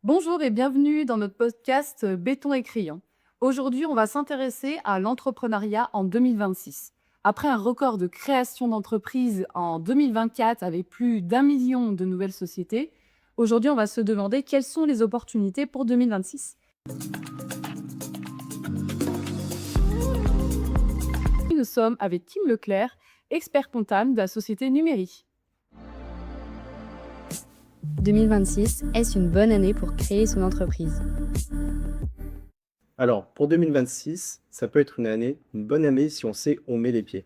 Bonjour et bienvenue dans notre podcast Béton et crayon. Aujourd'hui, on va s'intéresser à l'entrepreneuriat en 2026. Après un record de création d'entreprises en 2024 avec plus d'1 million de nouvelles sociétés, aujourd'hui, on va se demander quelles sont les opportunités pour 2026. Nous sommes avec Kim Leclerc, expert comptable de la société Numérique. 2026, est-ce une bonne année pour créer son entreprise? Alors, pour 2026, ça peut être une bonne année si on sait où on met les pieds.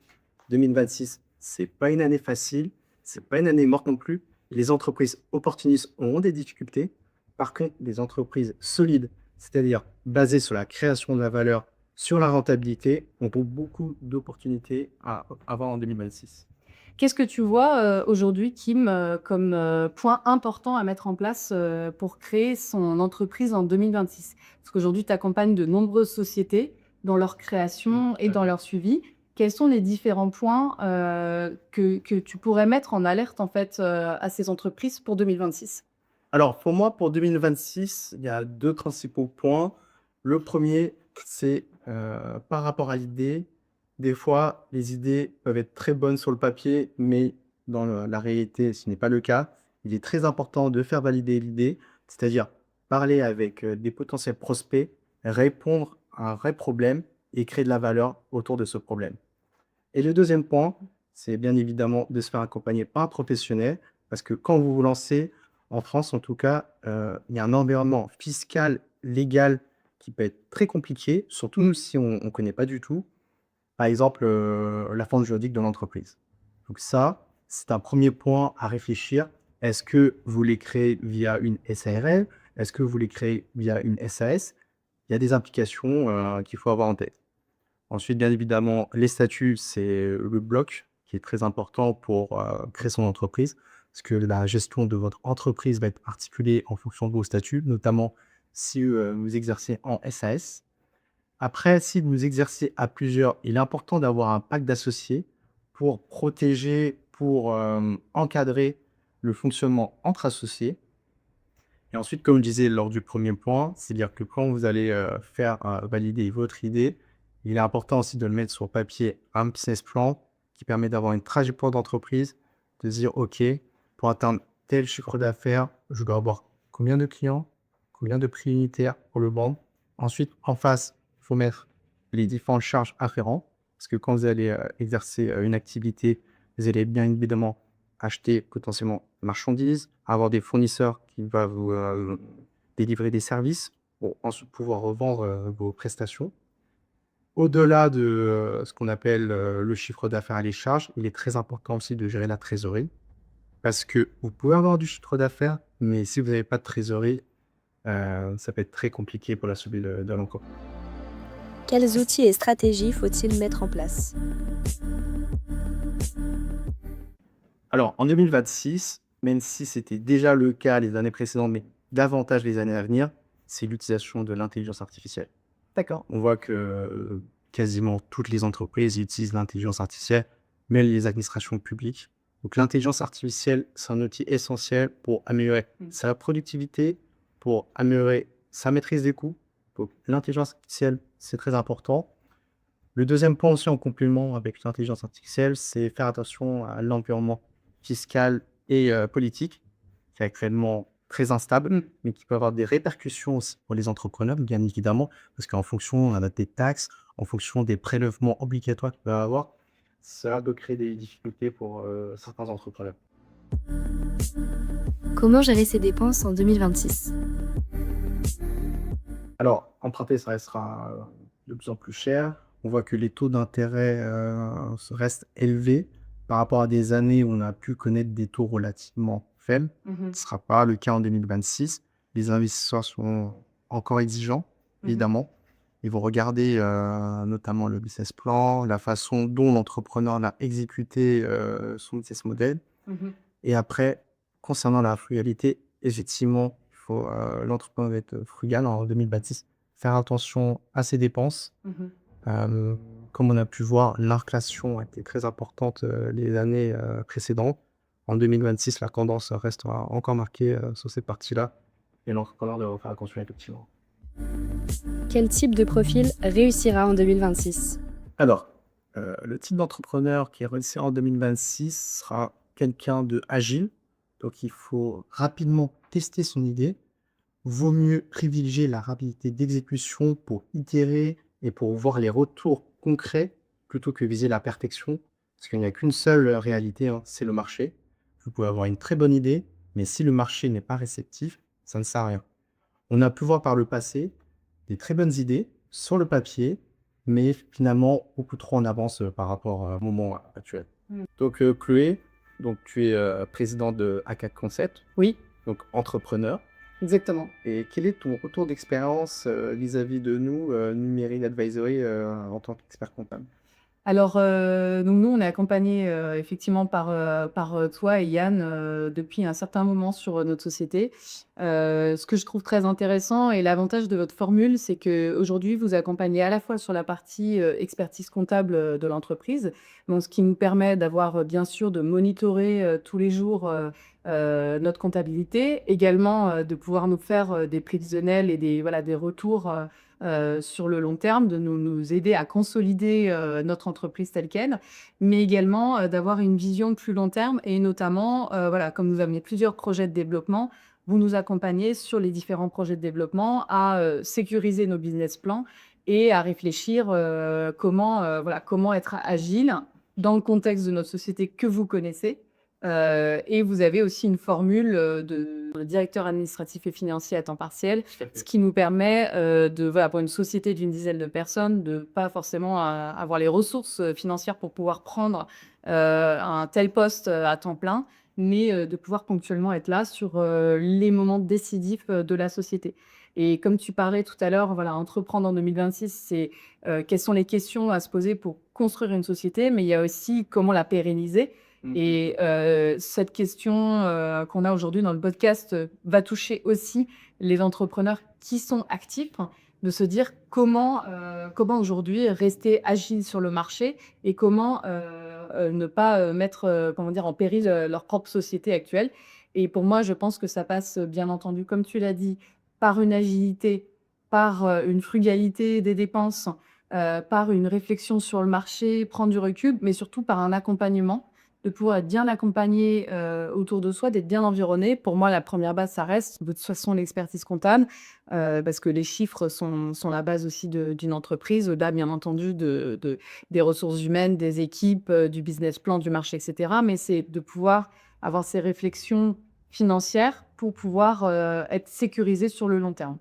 2026, c'est pas une année facile, c'est pas une année morte non plus. Les entreprises opportunistes auront des difficultés. Par contre, les entreprises solides, c'est-à-dire basées sur la création de la valeur, sur la rentabilité, auront beaucoup d'opportunités à avoir en 2026. Qu'est-ce que tu vois aujourd'hui, Kim, comme point important à mettre en place pour créer son entreprise en 2026? Parce qu'aujourd'hui, tu accompagnes de nombreuses sociétés dans leur création et dans leur suivi. Quels sont les différents points que tu pourrais mettre en alerte en fait à ces entreprises pour 2026? Alors, pour moi, pour 2026, il y a deux principaux points. Le premier, c'est par rapport à l'idée. Des fois, les idées peuvent être très bonnes sur le papier, mais dans la réalité, ce n'est pas le cas. Il est très important de faire valider l'idée, c'est-à-dire parler avec des potentiels prospects, répondre à un vrai problème et créer de la valeur autour de ce problème. Et le deuxième point, c'est bien évidemment de se faire accompagner par un professionnel, parce que quand vous vous lancez, en France en tout cas, il y a un environnement fiscal, légal qui peut être très compliqué, surtout si on ne connaît pas du tout. Par exemple, la forme juridique de l'entreprise. Donc ça, c'est un premier point à réfléchir. Est-ce que vous voulez créer via une SARL? Est-ce que vous voulez créer via une SAS? Il y a des implications qu'il faut avoir en tête. Ensuite, bien évidemment, les statuts, c'est le bloc qui est très important pour créer son entreprise, parce que la gestion de votre entreprise va être articulée en fonction de vos statuts, notamment si vous exercez en SAS. Après, si vous exercez à plusieurs, il est important d'avoir un pacte d'associés pour protéger, pour encadrer le fonctionnement entre associés. Et ensuite, comme je disais lors du premier point, c'est-à-dire que quand vous allez faire valider votre idée, il est important aussi de le mettre sur papier, un business plan qui permet d'avoir une trajectoire d'entreprise, de se dire, OK, pour atteindre tel chiffre d'affaires, je dois avoir combien de clients, combien de prix unitaires pour le vendre. Ensuite, en face, il faut mettre les différentes charges afférentes, parce que quand vous allez exercer une activité, vous allez bien évidemment acheter potentiellement marchandises, avoir des fournisseurs qui vont vous délivrer des services pour ensuite pouvoir revendre vos prestations. Au-delà de ce qu'on appelle le chiffre d'affaires et les charges, il est très important aussi de gérer la trésorerie parce que vous pouvez avoir du chiffre d'affaires, mais si vous n'avez pas de trésorerie, ça peut être très compliqué pour la survie de l'entreprise. Quels outils et stratégies faut-il mettre en place? Alors, en 2026, même si c'était déjà le cas les années précédentes, mais davantage les années à venir, c'est l'utilisation de l'intelligence artificielle. D'accord. On voit que quasiment toutes les entreprises utilisent l'intelligence artificielle, même les administrations publiques. Donc, l'intelligence artificielle, c'est un outil essentiel pour améliorer sa productivité, pour améliorer sa maîtrise des coûts. Donc, l'intelligence artificielle, c'est très important. Le deuxième point aussi en complément avec l'intelligence artificielle, c'est faire attention à l'environnement fiscal et politique, qui est actuellement très instable, mais qui peut avoir des répercussions aussi pour les entrepreneurs, bien évidemment, parce qu'en fonction des taxes, en fonction des prélèvements obligatoires qu'il va avoir, ça peut créer des difficultés pour certains entrepreneurs. Comment gérer ses dépenses en 2026? Alors, emprunter, ça restera de plus en plus cher. On voit que les taux d'intérêt restent élevés par rapport à des années où on a pu connaître des taux relativement faibles. Ce ne sera pas le cas en 2026. Les investisseurs sont encore exigeants, évidemment. Ils vont regarder notamment le business plan, la façon dont l'entrepreneur a exécuté son business model. Et après, concernant la frugalité, effectivement, l'entrepreneur va être frugal en 2026, faire attention à ses dépenses. Comme on a pu voir, l'inflation a été très importante les années précédentes. En 2026, la tendance restera encore marquée sur ces parties-là. et l'entrepreneur doit faire attention effectivement. Quel type de profil réussira en 2026? Alors, le type d'entrepreneur qui réussira en 2026 sera quelqu'un de agile. Donc il faut rapidement tester son idée. Vaut mieux privilégier la rapidité d'exécution pour itérer et pour voir les retours concrets plutôt que viser la perfection. Parce qu'il n'y a qu'une seule réalité, hein, c'est le marché. Vous pouvez avoir une très bonne idée, mais si le marché n'est pas réceptif, ça ne sert à rien. On a pu voir par le passé des très bonnes idées sur le papier, mais finalement beaucoup trop en avance par rapport au moment actuel. Donc Chloé, donc tu es présidente de AK Concept, Oui, donc entrepreneur. exactement. Et quel est ton retour d'expérience vis-à-vis de nous, Numérique Advisory, en tant qu'expert comptable? Alors, donc nous, on est accompagnés, effectivement par toi et Yann, depuis un certain moment sur, notre société. Ce que je trouve très intéressant et l'avantage de votre formule, c'est qu'aujourd'hui, vous accompagnez à la fois sur la partie, expertise comptable, de l'entreprise, donc ce qui nous permet d'avoir, bien sûr, de monitorer, tous les jours, notre comptabilité. Également, de pouvoir nous faire, des prévisionnels et des retours, sur le long terme, de nous aider à consolider, notre entreprise telle quelle, mais également, d'avoir une vision plus long terme et notamment, comme vous avez plusieurs projets de développement, vous nous accompagnez sur les différents projets de développement à, sécuriser nos business plans et à réfléchir, comment être agile dans le contexte de notre société que vous connaissez. Et vous avez aussi une formule, de directeur administratif et financier à temps partiel, ce qui nous permet, pour une société d'une dizaine de personnes, de pas forcément avoir les ressources, financières pour pouvoir prendre, un tel poste, à temps plein, mais, de pouvoir ponctuellement être là sur, les moments décisifs, de la société. Et comme tu parlais tout à l'heure, voilà, entreprendre en 2026, c'est, quelles sont les questions à se poser pour construire une société, mais il y a aussi comment la pérenniser. Et cette question, qu'on a aujourd'hui dans le podcast, va toucher aussi les entrepreneurs qui sont actifs, de se dire comment aujourd'hui rester agile sur le marché et comment, ne pas, mettre, en péril, leur propre société actuelle. Et pour moi, je pense que ça passe, bien entendu, comme tu l'as dit, par une agilité, par, une frugalité des dépenses, par une réflexion sur le marché, prendre du recul, mais surtout par un accompagnement, de pouvoir être bien accompagné, autour de soi, d'être bien environné. Pour moi, la première base, ça reste de toute façon l'expertise comptable, parce que les chiffres sont la base aussi d'une entreprise, au-delà bien entendu des ressources humaines, des équipes, du business plan, du marché et cetera. Mais c'est de pouvoir avoir ces réflexions financières pour pouvoir, être sécurisé sur le long terme.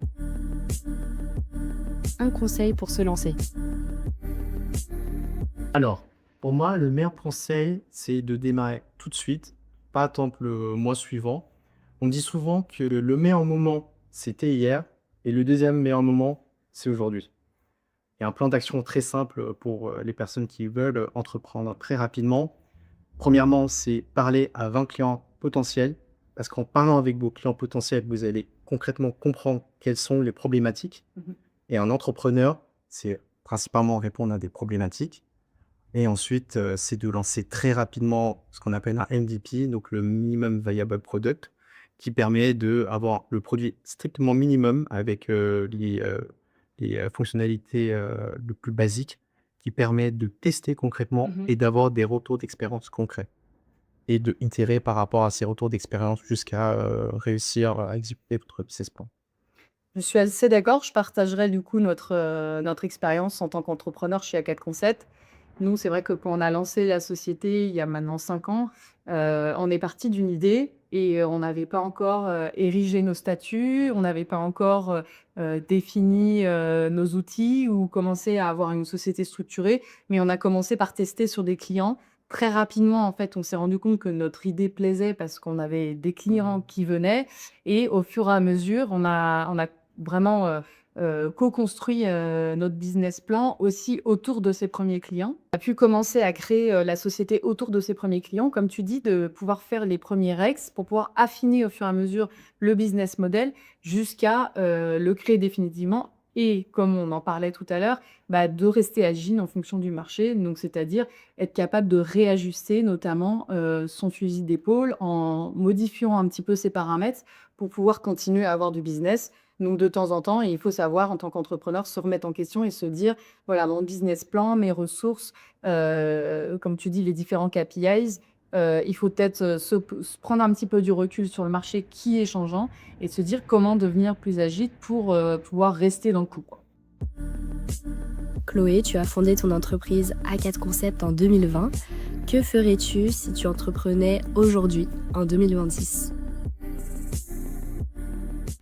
Un conseil pour se lancer. Alors, pour moi, le meilleur conseil, c'est de démarrer tout de suite, pas attendre le mois suivant. On dit souvent que le meilleur moment, c'était hier, et le deuxième meilleur moment, c'est aujourd'hui. Il y a un plan d'action très simple pour les personnes qui veulent entreprendre très rapidement. Premièrement, c'est parler à 20 clients potentiels, parce qu'en parlant avec vos clients potentiels, vous allez concrètement comprendre quelles sont les problématiques. Et un entrepreneur, c'est principalement répondre à des problématiques. Et ensuite, c'est de lancer très rapidement ce qu'on appelle un MVP, donc le minimum viable product, qui permet d'avoir le produit strictement minimum avec les fonctionnalités le plus basiques, qui permet de tester concrètement et d'avoir des retours d'expérience concrets. Et de itérer par rapport à ces retours d'expérience jusqu'à réussir à exécuter votre business plan. Je suis assez d'accord. Je partagerai du coup notre expérience en tant qu'entrepreneur chez A4 Concept. Nous, c'est vrai que quand on a lancé la société il y a maintenant 5 ans, on est parti d'une idée et on n'avait pas encore, érigé nos statuts, on n'avait pas encore, défini, nos outils ou commencé à avoir une société structurée. Mais on a commencé par tester sur des clients. Très rapidement, en fait, on s'est rendu compte que notre idée plaisait parce qu'on avait des clients qui venaient et au fur et à mesure, on a vraiment, co-construit, notre business plan aussi autour de ces premiers clients. On a pu commencer à créer, la société autour de ces premiers clients, comme tu dis, de pouvoir faire les premiers rex pour pouvoir affiner au fur et à mesure le business model jusqu'à, le créer définitivement et comme on en parlait tout à l'heure, bah, de rester agile en fonction du marché. Donc c'est-à-dire être capable de réajuster notamment, son fusil d'épaule en modifiant un petit peu ses paramètres pour pouvoir continuer à avoir du business. Donc de temps en temps, il faut savoir en tant qu'entrepreneur se remettre en question et se dire: «Voilà mon business plan, mes ressources, comme tu dis les différents KPIs, il faut peut-être, se prendre un petit peu du recul sur le marché qui est changeant et se dire comment devenir plus agile pour, pouvoir rester dans le coup, quoi». Chloé, tu as fondé ton entreprise A4 Concept en 2020. Que ferais-tu si tu entreprenais aujourd'hui, en 2026?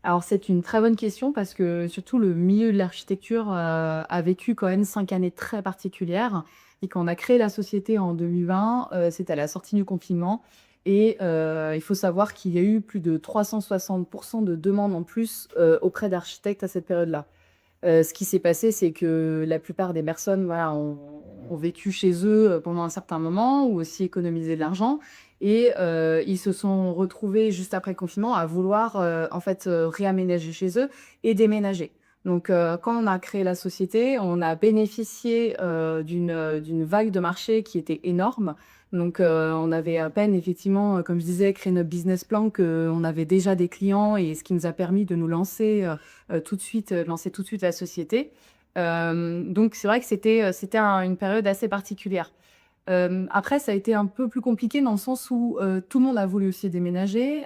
Alors c'est une très bonne question parce que surtout le milieu de l'architecture, a vécu quand même 5 années très particulières et quand on a créé la société en 2020, c'était à la sortie du confinement et il faut savoir qu'il y a eu plus de 360 de demandes en plus, auprès d'architectes à cette période-là. Ce qui s'est passé, c'est que la plupart des personnes, voilà, ont vécu chez eux, pendant un certain moment ou aussi économisé de l'argent et ils se sont retrouvés juste après le confinement à vouloir, en fait, réaménager chez eux et déménager. Donc quand on a créé la société, on a bénéficié, d'une vague de marché qui était énorme. Donc on avait à peine effectivement, comme je disais, créé notre business plan qu'on avait déjà des clients et ce qui nous a permis de nous lancer, tout de suite, lancer tout de suite la société. Donc c'est vrai que c'était une période assez particulière. Après ça a été un peu plus compliqué dans le sens où, tout le monde a voulu aussi déménager,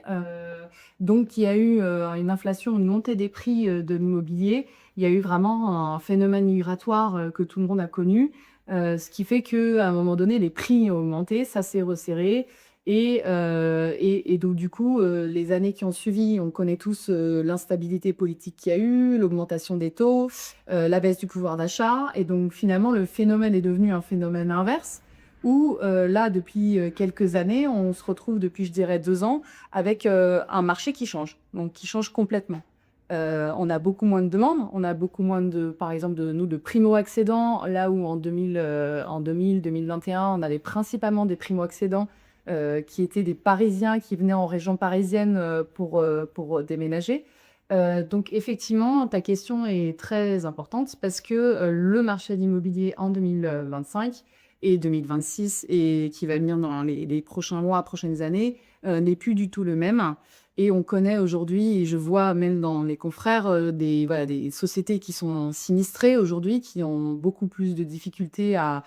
donc il y a eu, une inflation, une montée des prix, de l'immobilier. Il y a eu vraiment un phénomène migratoire, que tout le monde a connu, ce qui fait qu'à un moment donné, les prix ont augmenté, ça s'est resserré et donc du coup, les années qui ont suivi, on connaît tous, l'instabilité politique qu'il y a eu, l'augmentation des taux, la baisse du pouvoir d'achat et donc finalement le phénomène est devenu un phénomène inverse où, là depuis, quelques années, on se retrouve depuis je dirais 2 ans avec, un marché qui change, donc qui change complètement. On a beaucoup moins de demandes, on a beaucoup moins de par exemple de primo-accédants, là où en 2021, on avait principalement des primo-accédants, qui étaient des Parisiens qui venaient en région parisienne, pour déménager. Donc effectivement, ta question est très importante parce que, le marché de l'immobilier en 2025 et 2026 et qui va venir dans les prochains mois, prochaines années, n'est plus du tout le même et on connaît aujourd'hui et je vois même dans les confrères, des voilà, des sociétés qui sont sinistrées aujourd'hui, qui ont beaucoup plus de difficultés à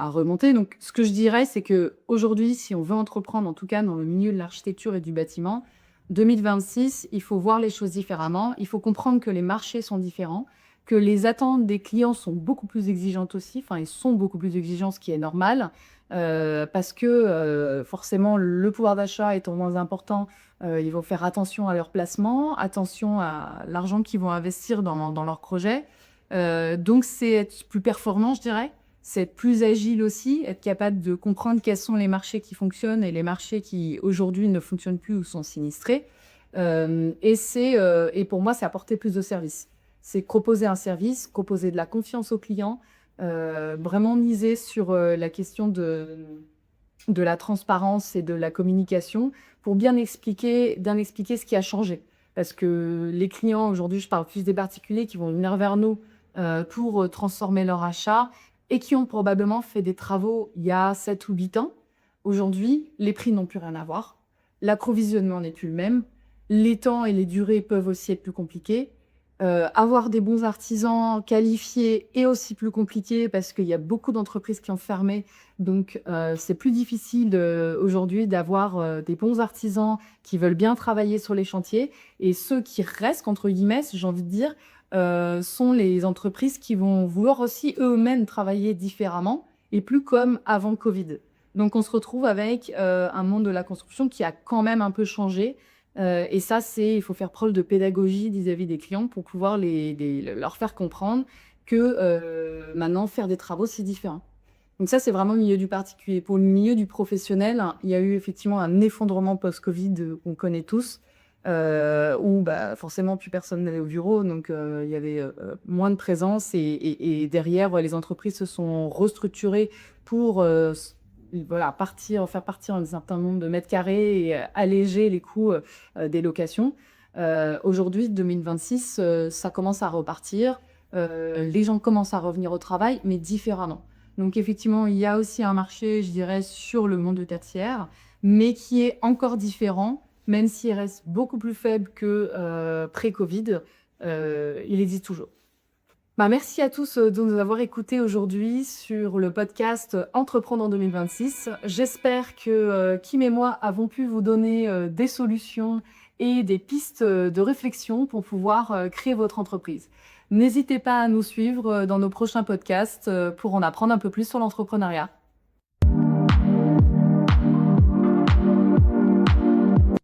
remonter. Donc ce que je dirais, c'est qu'aujourd'hui, si on veut entreprendre, en tout cas dans le milieu de l'architecture et du bâtiment, 2026, il faut voir les choses différemment. Il faut comprendre que les marchés sont différents, que les attentes des clients sont beaucoup plus exigeantes aussi. Enfin, ils sont beaucoup plus exigeants, ce qui est normal, parce que, forcément, le pouvoir d'achat étant moins important, ils vont faire attention à leur placement, attention à l'argent qu'ils vont investir dans leurs projets. Donc c'est être plus performant, je dirais. C'est être plus agile aussi, être capable de comprendre quels sont les marchés qui fonctionnent et les marchés qui, aujourd'hui, ne fonctionnent plus ou sont sinistrés. Et pour moi, c'est apporter plus de services. C'est proposer un service, proposer de la confiance aux clients, vraiment miser sur, la question de la transparence et de la communication pour bien expliquer ce qui a changé. Parce que les clients, aujourd'hui, je parle plus des particuliers qui vont venir vers nous, pour, transformer leur achat et qui ont probablement fait des travaux il y a 7 ou 8 ans. Aujourd'hui, les prix n'ont plus rien à voir. L'approvisionnement n'est plus le même. Les temps et les durées peuvent aussi être plus compliqués. Avoir des bons artisans qualifiés est aussi plus compliqué parce qu'il y a beaucoup d'entreprises qui ont fermé. Donc, c'est plus difficile, aujourd'hui d'avoir, des bons artisans qui veulent bien travailler sur les chantiers et ceux qui «restent» entre guillemets, si j'ai envie de dire, sont les entreprises qui vont vouloir aussi eux-mêmes travailler différemment et plus comme avant le Covid. Donc on se retrouve avec, un monde de la construction qui a quand même un peu changé, et ça, il faut faire preuve de pédagogie vis-à-vis des clients pour pouvoir leur faire comprendre que, maintenant faire des travaux, c'est différent. Donc ça, c'est vraiment le milieu du particulier. Pour le milieu du professionnel, il y a eu effectivement un effondrement post-Covid, qu'on connaît tous, où, bah, forcément plus personne n'allait au bureau, donc il y avait, moins de présence et derrière, les entreprises se sont restructurées pour, voilà, faire partir un certain nombre de mètres carrés et alléger les coûts, des locations. Aujourd'hui, 2026, ça commence à repartir. Les gens commencent à revenir au travail, mais différemment. Donc effectivement, il y a aussi un marché, je dirais, sur le monde tertiaire, mais qui est encore différent, même s'il reste beaucoup plus faible que pré-Covid, il existe toujours. Bah, merci à tous de nous avoir écoutés aujourd'hui sur le podcast Entreprendre en 2026. J'espère que Kim et moi avons pu vous donner des solutions et des pistes de réflexion pour pouvoir créer votre entreprise. N'hésitez pas à nous suivre dans nos prochains podcasts pour en apprendre un peu plus sur l'entrepreneuriat.